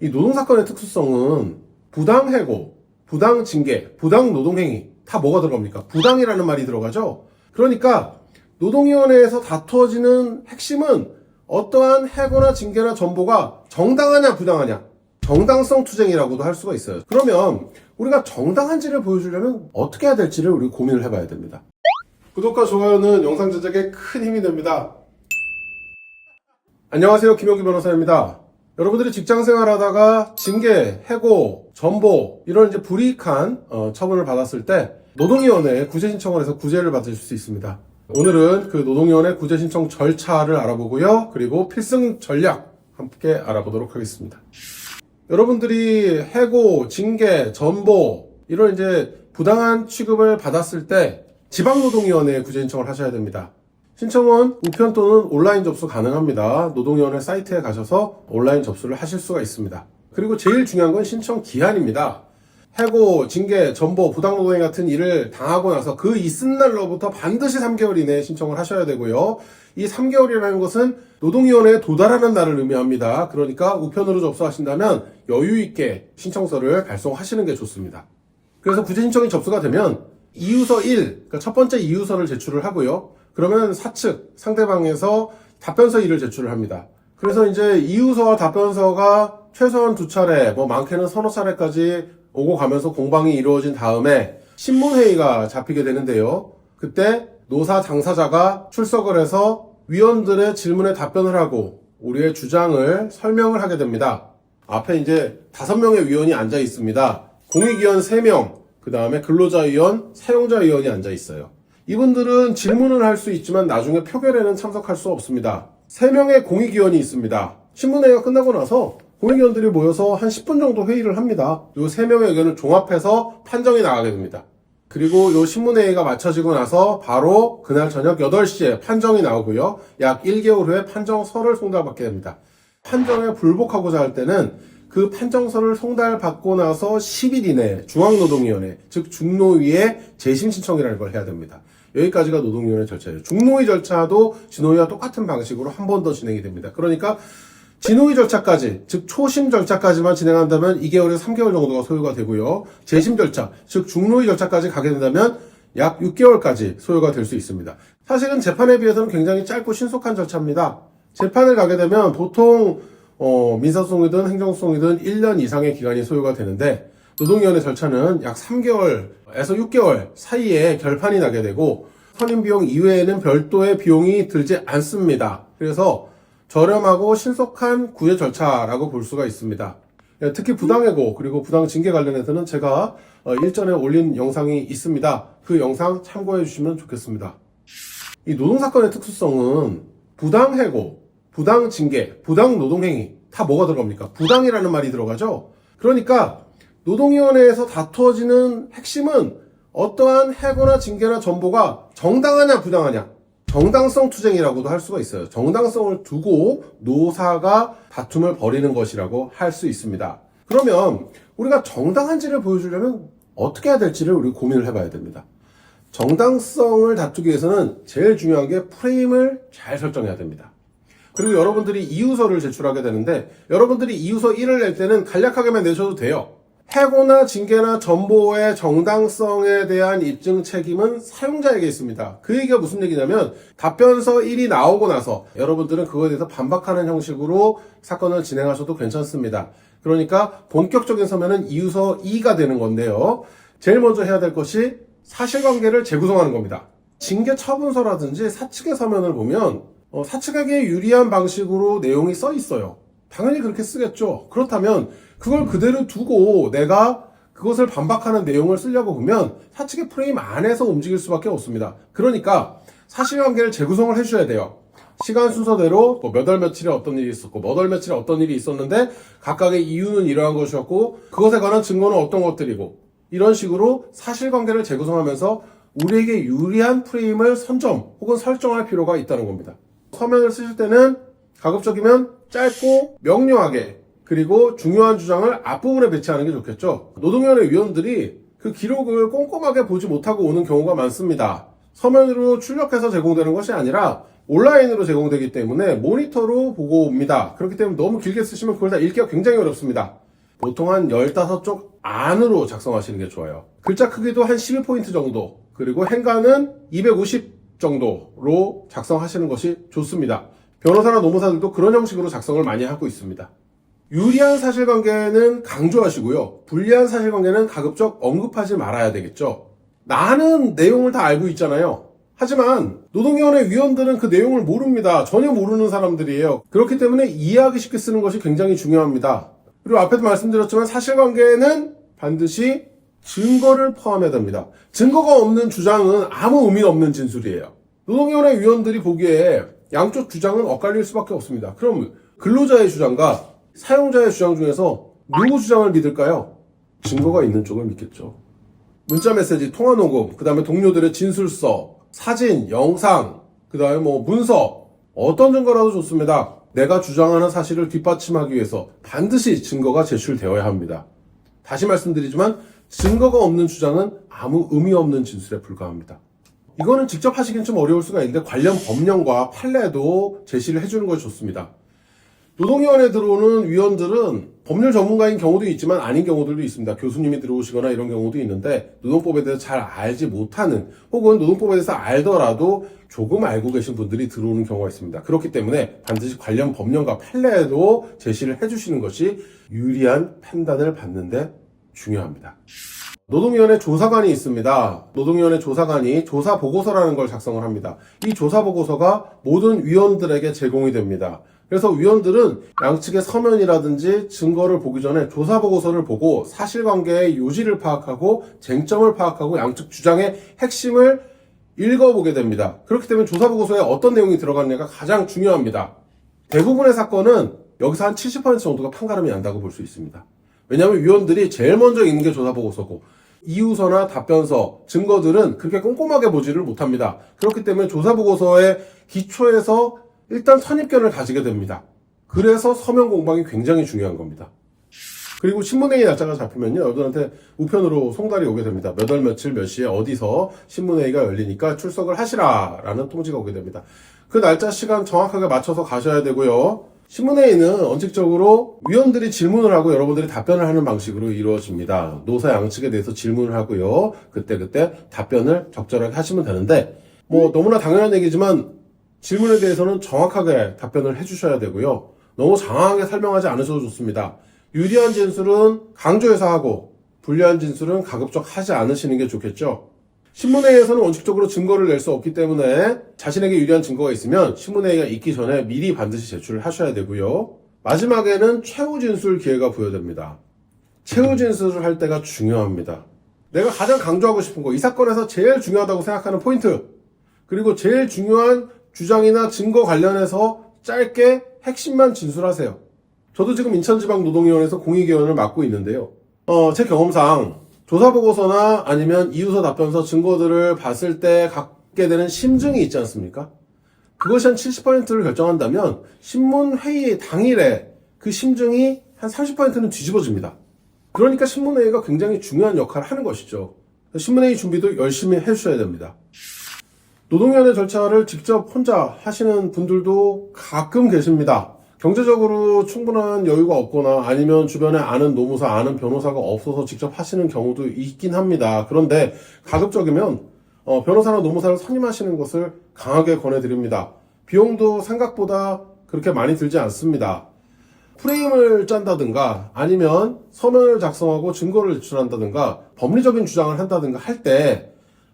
이 노동사건의 특수성은 부당해고, 부당징계, 부당노동행위 다 뭐가 들어갑니까? 부당이라는 말이 들어가죠. 그러니까 노동위원회에서 다투어지는 핵심은 어떠한 해고나 징계나 전보가 정당하냐 부당하냐, 정당성 투쟁이라고도 할 수가 있어요. 그러면 우리가 정당한지를 보여주려면 어떻게 해야 될지를 우리 고민을 해봐야 됩니다. 구독과 좋아요는 영상 제작에 큰 힘이 됩니다. 안녕하세요, 김용기 변호사입니다. 여러분들이 직장생활 하다가 징계, 해고, 전보 이런 이제 불이익한 처분을 받았을 때 노동위원회에 구제 신청을 해서 구제를 받으실 수 있습니다. 오늘은 그 노동위원회 구제 신청 절차를 알아보고요. 그리고 필승 전략 함께 알아보도록 하겠습니다. 여러분들이 해고, 징계, 전보 이런 이제 부당한 취급을 받았을 때 지방노동위원회에 구제 신청을 하셔야 됩니다. 신청은 우편 또는 온라인 접수 가능합니다. 노동위원회 사이트에 가셔서 온라인 접수를 하실 수가 있습니다. 그리고 제일 중요한 건 신청 기한입니다. 해고, 징계, 전보, 부당노동행 같은 일을 당하고 나서 그 이튿날로부터 반드시 3개월 이내에 신청을 하셔야 되고요. 이 3개월이라는 것은 노동위원회에 도달하는 날을 의미합니다. 그러니까 우편으로 접수하신다면 여유있게 신청서를 발송하시는 게 좋습니다. 그래서 구제 신청이 접수가 되면 이유서 1, 그러니까 첫 번째 이유서를 제출을 하고요. 그러면 사측, 상대방에서 답변서 1을 제출을 합니다. 그래서 이제 이유서와 답변서가 최소한 2차례, 많게는 서너 차례까지 오고 가면서 공방이 이루어진 다음에 신문회의가 잡히게 되는데요. 그때 노사 당사자가 출석을 해서 위원들의 질문에 답변을 하고 우리의 주장을 설명을 하게 됩니다. 앞에 이제 5명의 위원이 앉아 있습니다. 공익위원 3명, 그 다음에 근로자위원, 사용자위원이 앉아 있어요. 이분들은 질문을 할 수 있지만 나중에 표결에는 참석할 수 없습니다. 3명의 공익위원이 있습니다. 신문회의가 끝나고 나서 공익위원들이 모여서 한 10분 정도 회의를 합니다. 이 3명의 의견을 종합해서 판정이 나가게 됩니다. 그리고 이 신문회의가 마쳐지고 나서 바로 그날 저녁 8시에 판정이 나오고요. 약 1개월 후에 판정서를 송달받게 됩니다. 판정에 불복하고자 할 때는 그 판정서를 송달받고 나서 10일 이내에 중앙노동위원회, 즉 중노위에 재심 신청이라는 걸 해야 됩니다. 여기까지가 노동위원회 절차예요. 중노위 절차도 진노위와 똑같은 방식으로 한 번 더 진행이 됩니다. 그러니까 진노위 절차까지, 즉 초심 절차까지만 진행한다면 2개월에서 3개월 정도가 소요가 되고요. 재심 절차, 즉 중노위 절차까지 가게 된다면 약 6개월까지 소요가 될 수 있습니다. 사실은 재판에 비해서는 굉장히 짧고 신속한 절차입니다. 재판을 가게 되면 보통 민사소송이든 행정소송이든 1년 이상의 기간이 소요가 되는데 노동위원회 절차는 약 3개월에서 6개월 사이에 결판이 나게 되고 선임비용 이외에는 별도의 비용이 들지 않습니다. 그래서 저렴하고 신속한 구제 절차라고 볼 수가 있습니다. 특히 부당해고 그리고 부당징계 관련해서는 제가 일전에 올린 영상이 있습니다. 그 영상 참고해 주시면 좋겠습니다. 이 노동사건의 특수성은 부당해고, 부당징계, 부당노동행위 다 뭐가 들어갑니까? 부당이라는 말이 들어가죠. 그러니까 노동위원회에서 다투어지는 핵심은 어떠한 해고나 징계나 전보가 정당하냐 부당하냐, 정당성 투쟁이라고도 할 수가 있어요. 정당성을 두고 노사가 다툼을 벌이는 것이라고 할 수 있습니다. 그러면 우리가 정당한지를 보여주려면 어떻게 해야 될지를 우리 고민을 해봐야 됩니다. 정당성을 다투기 위해서는 제일 중요한 게 프레임을 잘 설정해야 됩니다. 그리고 여러분들이 이유서를 제출하게 되는데 여러분들이 이유서 1을 낼 때는 간략하게만 내셔도 돼요. 해고나 징계나 전보의 정당성에 대한 입증 책임은 사용자에게 있습니다. 그 얘기가 무슨 얘기냐면 답변서 1이 나오고 나서 여러분들은 그거에 대해서 반박하는 형식으로 사건을 진행하셔도 괜찮습니다. 그러니까 본격적인 서면은 이유서 2가 되는 건데요. 제일 먼저 해야 될 것이 사실관계를 재구성하는 겁니다. 징계 처분서라든지 사측의 서면을 보면 사측에게 유리한 방식으로 내용이 써 있어요. 당연히 그렇게 쓰겠죠. 그렇다면 그걸 그대로 두고 내가 그것을 반박하는 내용을 쓰려고 보면 사측의 프레임 안에서 움직일 수밖에 없습니다. 그러니까 사실관계를 재구성을 해주셔야 돼요. 시간 순서대로 몇 월 며칠에 어떤 일이 있었고 몇 월 며칠에 어떤 일이 있었는데 각각의 이유는 이러한 것이었고 그것에 관한 증거는 어떤 것들이고 이런 식으로 사실관계를 재구성하면서 우리에게 유리한 프레임을 선점 혹은 설정할 필요가 있다는 겁니다. 서면을 쓰실 때는 가급적이면 짧고 명료하게 그리고 중요한 주장을 앞부분에 배치하는 게 좋겠죠. 노동위원회 위원들이 그 기록을 꼼꼼하게 보지 못하고 오는 경우가 많습니다. 서면으로 출력해서 제공되는 것이 아니라 온라인으로 제공되기 때문에 모니터로 보고 옵니다. 그렇기 때문에 너무 길게 쓰시면 그걸 다 읽기가 굉장히 어렵습니다. 보통 한 15쪽 안으로 작성하시는 게 좋아요. 글자 크기도 한 11포인트 정도, 그리고 행간은 250 정도로 작성하시는 것이 좋습니다. 변호사나 노무사들도 그런 형식으로 작성을 많이 하고 있습니다. 유리한 사실관계는 강조하시고요. 불리한 사실관계는 가급적 언급하지 말아야 되겠죠. 나는 내용을 다 알고 있잖아요. 하지만 노동위원회 위원들은 그 내용을 모릅니다. 전혀 모르는 사람들이에요. 그렇기 때문에 이해하기 쉽게 쓰는 것이 굉장히 중요합니다. 그리고 앞에도 말씀드렸지만 사실관계는 반드시 증거를 포함해야 됩니다. 증거가 없는 주장은 아무 의미 없는 진술이에요. 노동위원회 위원들이 보기에 양쪽 주장은 엇갈릴 수밖에 없습니다. 그럼 근로자의 주장과 사용자의 주장 중에서 누구 주장을 믿을까요? 증거가 있는 쪽을 믿겠죠. 문자 메시지, 통화 녹음, 그 다음에 동료들의 진술서, 사진, 영상, 그 다음에 문서, 어떤 증거라도 좋습니다. 내가 주장하는 사실을 뒷받침하기 위해서 반드시 증거가 제출되어야 합니다. 다시 말씀드리지만 증거가 없는 주장은 아무 의미 없는 진술에 불과합니다. 이거는 직접 하시긴 좀 어려울 수가 있는데 관련 법령과 판례도 제시를 해주는 것이 좋습니다. 노동위원회에 들어오는 위원들은 법률 전문가인 경우도 있지만 아닌 경우들도 있습니다. 교수님이 들어오시거나 이런 경우도 있는데 노동법에 대해서 잘 알지 못하는, 혹은 노동법에 대해서 알더라도 조금 알고 계신 분들이 들어오는 경우가 있습니다. 그렇기 때문에 반드시 관련 법령과 판례도 제시를 해주시는 것이 유리한 판단을 받는데 중요합니다. 노동위원회 조사관이 있습니다. 노동위원회 조사관이 조사보고서라는 걸 작성을 합니다. 이 조사보고서가 모든 위원들에게 제공이 됩니다. 그래서 위원들은 양측의 서면이라든지 증거를 보기 전에 조사보고서를 보고 사실관계의 요지를 파악하고 쟁점을 파악하고 양측 주장의 핵심을 읽어보게 됩니다. 그렇기 때문에 조사보고서에 어떤 내용이 들어갔느냐가 가장 중요합니다. 대부분의 사건은 여기서 한 70% 정도가 판가름이 난다고 볼 수 있습니다. 왜냐하면 위원들이 제일 먼저 읽는 게 조사보고서고 이유서나 답변서, 증거들은 그렇게 꼼꼼하게 보지를 못합니다. 그렇기 때문에 조사보고서의 기초에서 일단 선입견을 가지게 됩니다. 그래서 서면 공방이 굉장히 중요한 겁니다. 그리고 신문회의 날짜가 잡히면요, 여러분한테 우편으로 송달이 오게 됩니다. 몇 월 며칠 몇 시에 어디서 신문회의가 열리니까 출석을 하시라 라는 통지가 오게 됩니다. 그 날짜 시간 정확하게 맞춰서 가셔야 되고요. 신문회의는 원칙적으로 위원들이 질문을 하고 여러분들이 답변을 하는 방식으로 이루어집니다. 노사 양측에 대해서 질문을 하고요. 그때 답변을 적절하게 하시면 되는데, 너무나 당연한 얘기지만 질문에 대해서는 정확하게 답변을 해주셔야 되고요. 너무 장황하게 설명하지 않으셔도 좋습니다. 유리한 진술은 강조해서 하고 불리한 진술은 가급적 하지 않으시는 게 좋겠죠. 신문회의에서는 원칙적으로 증거를 낼 수 없기 때문에 자신에게 유리한 증거가 있으면 신문회의가 있기 전에 미리 반드시 제출을 하셔야 되고요. 마지막에는 최후 진술 기회가 부여됩니다. 최후 진술을 할 때가 중요합니다. 내가 가장 강조하고 싶은 거, 이 사건에서 제일 중요하다고 생각하는 포인트, 그리고 제일 중요한 주장이나 증거 관련해서 짧게 핵심만 진술하세요. 저도 지금 인천지방노동위원회에서 공익위원을 맡고 있는데요. 제 경험상 조사보고서나 아니면 이유서, 답변서, 증거들을 봤을 때 갖게 되는 심증이 있지 않습니까? 그것이 한 70%를 결정한다면 신문회의 당일에 그 심증이 한 30%는 뒤집어집니다. 그러니까 신문회의가 굉장히 중요한 역할을 하는 것이죠. 신문회의 준비도 열심히 해주셔야 됩니다. 노동위원회 절차를 직접 혼자 하시는 분들도 가끔 계십니다. 경제적으로 충분한 여유가 없거나 아니면 주변에 아는 노무사, 아는 변호사가 없어서 직접 하시는 경우도 있긴 합니다. 그런데 가급적이면 변호사나 노무사를 선임하시는 것을 강하게 권해드립니다. 비용도 생각보다 그렇게 많이 들지 않습니다. 프레임을 짠다든가 아니면 서면을 작성하고 증거를 제출한다든가 법리적인 주장을 한다든가 할 때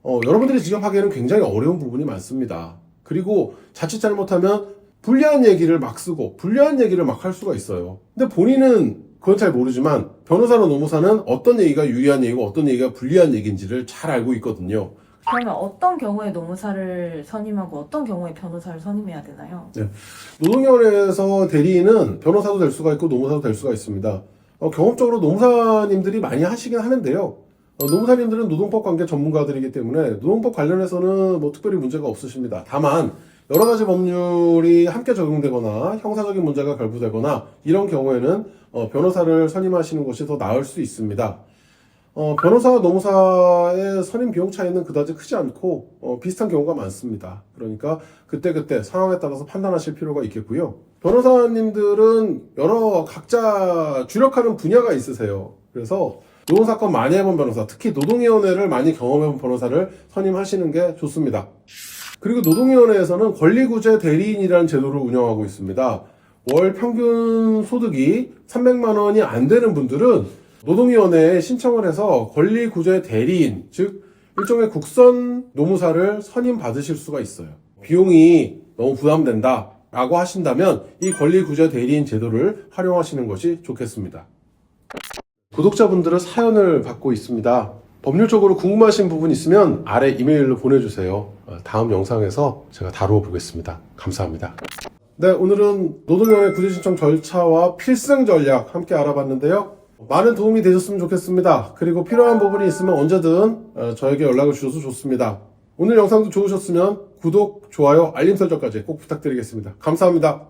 여러분들이 직접 하기에는 굉장히 어려운 부분이 많습니다. 그리고 자칫 잘못하면 불리한 얘기를 막 쓰고 불리한 얘기를 막 할 수가 있어요. 근데 본인은 그건 잘 모르지만 변호사나 노무사는 어떤 얘기가 유리한 얘기고 어떤 얘기가 불리한 얘기인지를 잘 알고 있거든요. 그러면 어떤 경우에 노무사를 선임하고 어떤 경우에 변호사를 선임해야 되나요? 네. 노동위원회에서 대리인은 변호사도 될 수가 있고 노무사도 될 수가 있습니다. 경험적으로 노무사님들이 많이 하시긴 하는데요. 노무사님들은 노동법 관계 전문가들이기 때문에 노동법 관련해서는 특별히 문제가 없으십니다. 다만 여러 가지 법률이 함께 적용되거나 형사적인 문제가 결부되거나 이런 경우에는 변호사를 선임하시는 것이 더 나을 수 있습니다. 변호사와 노무사의 선임 비용 차이는 그다지 크지 않고 비슷한 경우가 많습니다. 그러니까 그때그때 상황에 따라서 판단하실 필요가 있겠고요. 변호사님들은 여러 각자 주력하는 분야가 있으세요. 그래서 노동사건 많이 해본 변호사, 특히 노동위원회를 많이 경험해본 변호사를 선임하시는 게 좋습니다. 그리고 노동위원회에서는 권리구제 대리인이라는 제도를 운영하고 있습니다. 월 평균 소득이 300만 원이 안 되는 분들은 노동위원회에 신청을 해서 권리구제 대리인, 즉 일종의 국선 노무사를 선임받으실 수가 있어요. 비용이 너무 부담된다 라고 하신다면 이 권리구제 대리인 제도를 활용하시는 것이 좋겠습니다. 구독자분들의 사연을 받고 있습니다. 법률적으로 궁금하신 부분 있으면 아래 이메일로 보내주세요. 다음 영상에서 제가 다루어 보겠습니다. 감사합니다. 네, 오늘은 노동위원회 구제 신청 절차와 필승 전략 함께 알아봤는데요. 많은 도움이 되셨으면 좋겠습니다. 그리고 필요한 부분이 있으면 언제든 저에게 연락을 주셔서 좋습니다. 오늘 영상도 좋으셨으면 구독, 좋아요, 알림 설정까지 꼭 부탁드리겠습니다. 감사합니다.